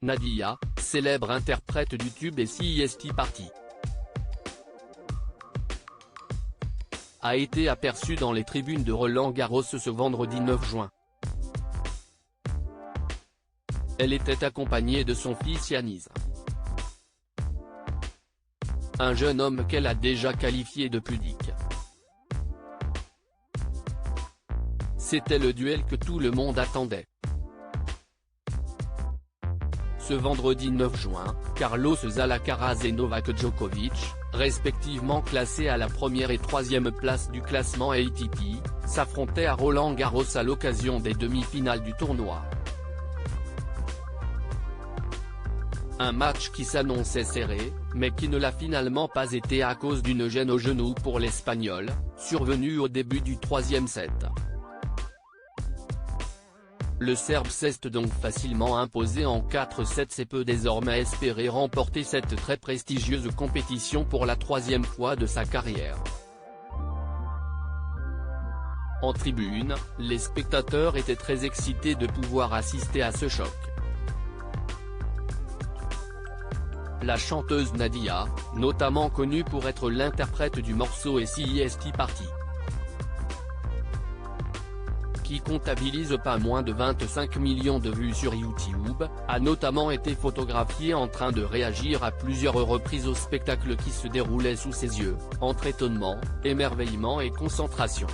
Nadia, célèbre interprète du tube et CIST Party, a été aperçue dans les tribunes de Roland-Garros ce vendredi 9 juin. Elle était accompagnée de son fils Yanis, un jeune homme qu'elle a déjà qualifié de pudique. C'était le duel que tout le monde attendait. Ce vendredi 9 juin, Carlos Alcaraz et Novak Djokovic, respectivement classés à la première et troisième place du classement ATP, s'affrontaient à Roland-Garros à l'occasion des demi-finales du tournoi. Un match qui s'annonçait serré, mais qui ne l'a finalement pas été à cause d'une gêne au genou pour l'Espagnol, survenue au début du troisième set. Le Serbe s'est donc facilement imposé en 4-7 et peut désormais espérer remporter cette très prestigieuse compétition pour la troisième fois de sa carrière. En tribune, les spectateurs étaient très excités de pouvoir assister à ce choc. La chanteuse Nadia, notamment connue pour être l'interprète du morceau et CIST Party, qui comptabilise pas moins de 25 millions de vues sur YouTube, a notamment été photographiée en train de réagir à plusieurs reprises au spectacle qui se déroulait sous ses yeux, entre étonnement, émerveillement et concentration.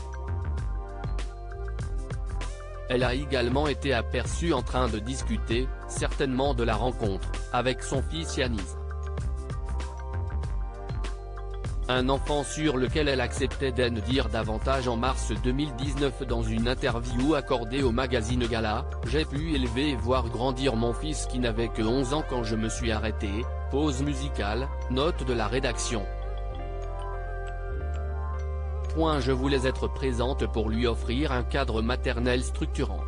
Elle a également été aperçue en train de discuter, certainement de la rencontre, avec son fils Yanis, un enfant sur lequel elle acceptait d'en dire davantage en mars 2019 dans une interview accordée au magazine Gala. « J'ai pu élever et voir grandir mon fils qui n'avait que 11 ans quand je me suis arrêté », pause musicale, note de la rédaction. Je voulais être présente pour lui offrir un cadre maternel structurant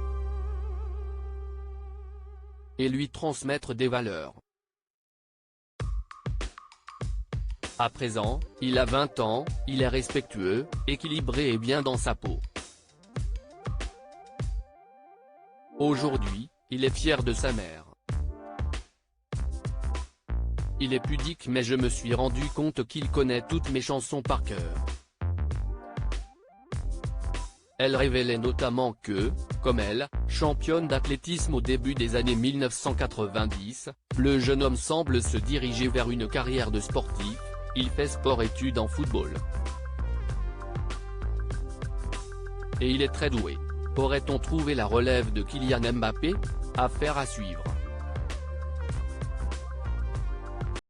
et lui transmettre des valeurs. À présent, il a 20 ans, il est respectueux, équilibré et bien dans sa peau. Aujourd'hui, il est fier de sa mère. Il est pudique mais je me suis rendu compte qu'il connaît toutes mes chansons par cœur. Elle révélait notamment que, comme elle, championne d'athlétisme au début des années 1990, le jeune homme semble se diriger vers une carrière de sportif. Il fait sport-études en football. Et il est très doué. Aurait-on trouvé la relève de Kylian Mbappé? Affaire à suivre.